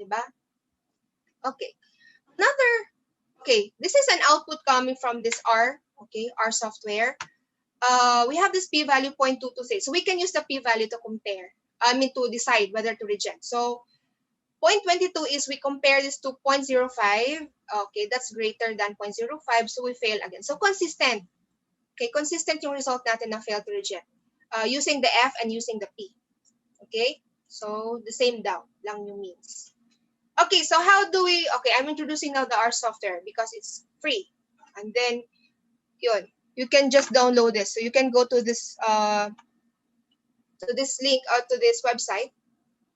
Diba? Okay. Another, okay, this is an output coming from this R, okay, R software. We have this p-value 0.226. So we can use the p-value to compare, to decide whether to reject. So 0.22 is we compare this to 0.05. Okay, that's greater than 0.05. So we fail again. So consistent. Okay, consistent yung result natin na fail to reject. Using the F and using the P. Okay, so the same daw lang yung means. Okay, so how do we, okay, I'm introducing now the R software because it's free. And then, yun, you can just download this. So you can go to this link or to this website,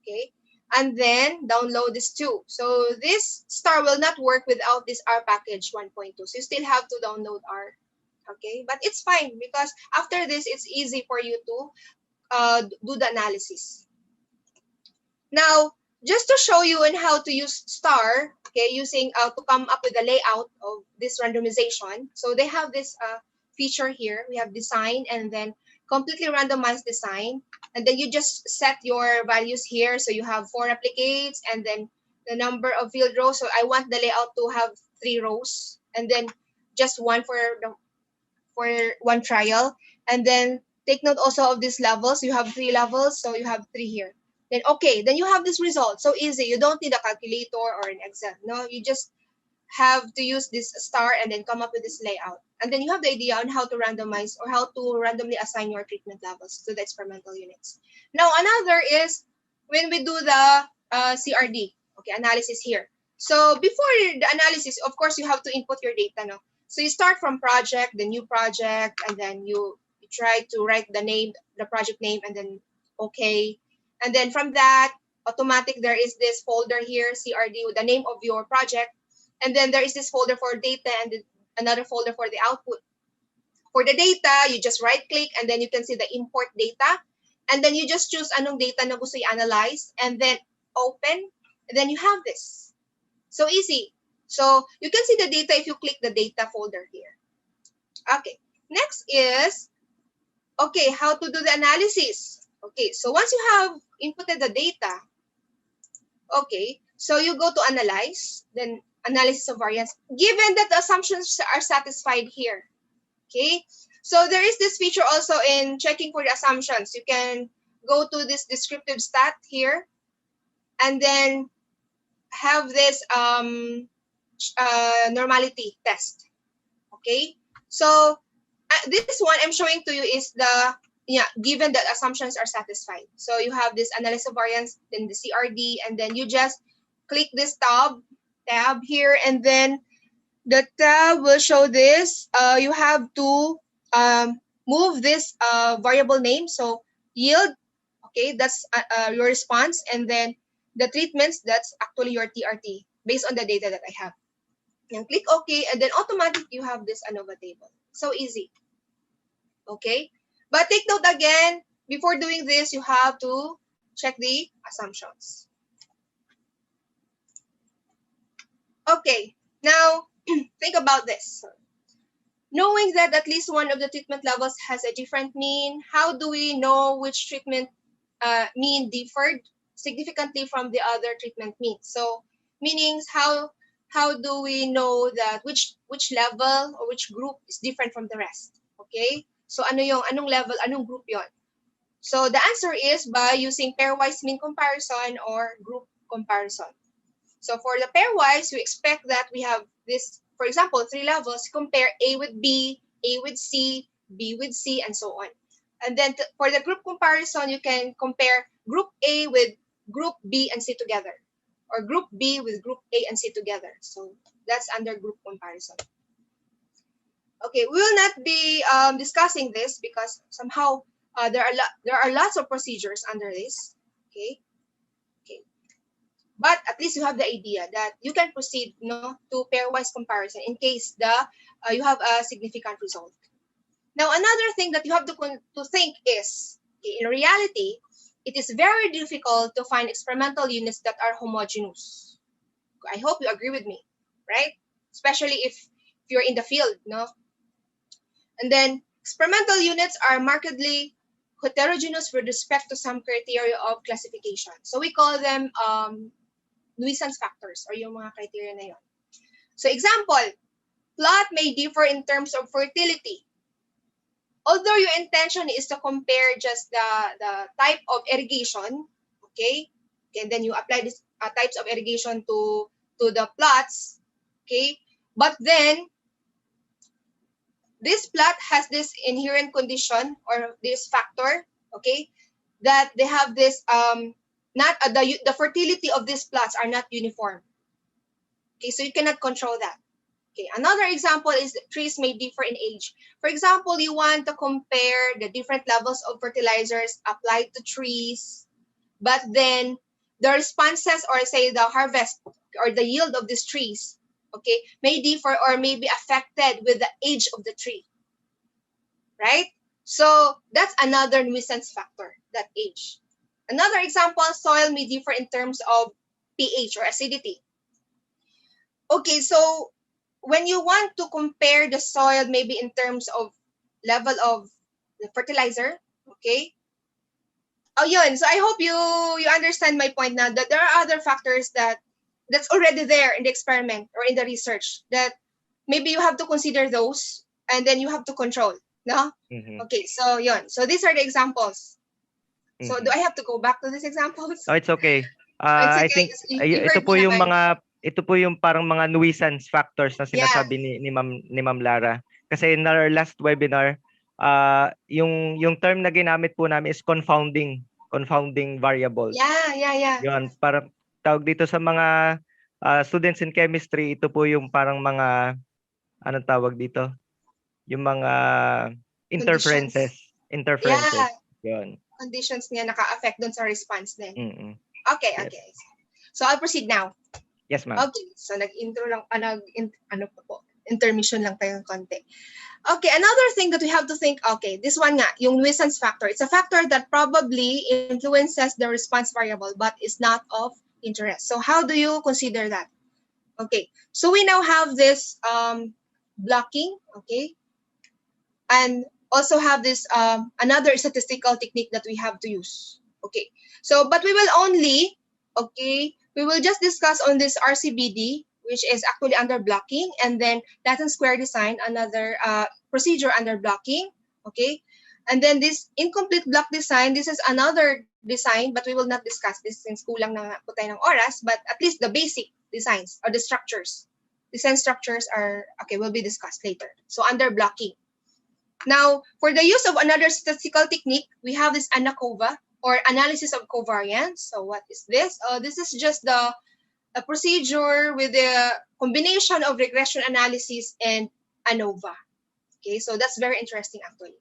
okay, and then download this too. So this star will not work without this R package 1.2. So you still have to download R, okay, but it's fine because after this, it's easy for you to do the analysis. Now, just to show you on how to use star, okay, using to come up with the layout of this randomization. So they have this feature here. We have design and then completely randomized design. And then you just set your values here. So you have 4 replicates and then the number of field rows. So I want the layout to have 3 rows and then just one for one trial. And then take note also of these levels. You have 3 levels, so you have 3 here. Then okay, then you have this result. So easy. You don't need a calculator or an Excel. No, you just have to use this star and then come up with this layout. And then you have the idea on how to randomize or how to randomly assign your treatment levels to the experimental units. Now another is when we do the CRD, okay, analysis here. So before the analysis, of course, you have to input your data. No? So you start from project, the new project, and then you try to write the name, the project name, and then okay. And then from that, automatic, there is this folder here, CRD, with the name of your project. And then there is this folder for data and another folder for the output. For the data, you just right-click and then you can see the import data. And then you just choose anong data na gusto i-analyze and then open. And then you have this. So easy. So you can see the data if you click the data folder here. Okay. Next is, okay, how to do the analysis. Okay, so once you have inputted the data, okay, so you go to analyze, then analysis of variance, given that the assumptions are satisfied here. Okay, so there is this feature also in checking for the assumptions. You can go to this descriptive stat here, and then have this normality test. Okay, so this one I'm showing to you is the, given that assumptions are satisfied. So you have this analysis of variance, then the CRD, and then you just click this tab here, and then the tab will show this. You have to move this variable name. So yield, okay, that's your response, and then the treatments, that's actually your TRT based on the data that I have. And click OK, and then automatically you have this ANOVA table. So easy. Okay. But take note again, before doing this, you have to check the assumptions. Okay, now think about this. Knowing that at least one of the treatment levels has a different mean, how do we know which treatment mean differed significantly from the other treatment means? So, meanings, how do we know that which level or which group is different from the rest? Okay? So anong level, anong group yon? So the answer is by using pairwise mean comparison or group comparison. So for the pairwise, we expect that we have this, for example, 3 levels, compare A with B, A with C, B with C, and so on. And then for the group comparison, you can compare group A with group B and C together, or group B with group A and C together. So that's under group comparison. Okay, we will not be discussing this because somehow there are lots of procedures under this. Okay, but at least you have the idea that you can proceed, to pairwise comparison in case you have a significant result. Now, another thing that you have to think is, okay, in reality, it is very difficult to find experimental units that are homogeneous. I hope you agree with me, right? Especially if you're in the field, no? And then experimental units are markedly heterogeneous with respect to some criteria of classification. So we call them nuisance factors or yung mga criteria na yun. So example, plot may differ in terms of fertility. Although your intention is to compare just the type of irrigation, okay, and then you apply this types of irrigation to the plots, okay, but then this plot has this inherent condition or this factor, okay, that they have this not the fertility of these plots are not uniform. Okay, so you cannot control that. Okay, another example is trees may differ in age. For example, you want to compare the different levels of fertilizers applied to trees, but then the responses or say the harvest or the yield of these trees, okay, may differ or may be affected with the age of the tree, right? So that's another nuisance factor, that age. Another example, soil may differ in terms of pH or acidity. Okay, so when you want to compare the soil maybe in terms of level of the fertilizer, okay? Oh, yun. So I hope you understand my point now that there are other factors that's already there in the experiment or in the research that maybe you have to consider those and then you have to control, no? Mhm. Okay, so yun. So these are the examples. So do I have to go back to these examples? Oh, it's okay. It's I okay. think You ito heard po me yung naman. ito po yung parang mga nuisance factors na Yeah. sinasabi ni Ma'am Lara. Kasi in our last webinar, yung term na ginamit po namin is confounding variables. Yeah. Yun, para tawag dito sa mga students in chemistry, ito po yung parang mga anong tawag dito? Yung mga interferences. Yeah. Yun. Conditions niya naka-affect dun sa response din. Okay, Yes. okay. So I'll proceed now. Yes, ma'am. Okay, so nag-intro lang, intermission lang tayo ng konti. Okay, another thing that we have to think, okay, this one nga, yung nuisance factor. It's a factor that probably influences the response variable but is not of interest. So how do you consider that? Okay, so we now have this blocking, okay, and also have this another statistical technique that we have to use. Okay, so but we will only, okay, we will just discuss on this RCBD, which is actually under blocking, and then Latin square design, another procedure under blocking, okay, and then this incomplete block design, this is another design, but we will not discuss this since kulang na po tayo ng oras, but at least the basic designs or the structures, design structures are, okay, will be discussed later. So under blocking. Now, for the use of another statistical technique, we have this ANOVA or analysis of covariance. So what is this? This is just a procedure with the combination of regression analysis and ANOVA. Okay, so that's very interesting actually.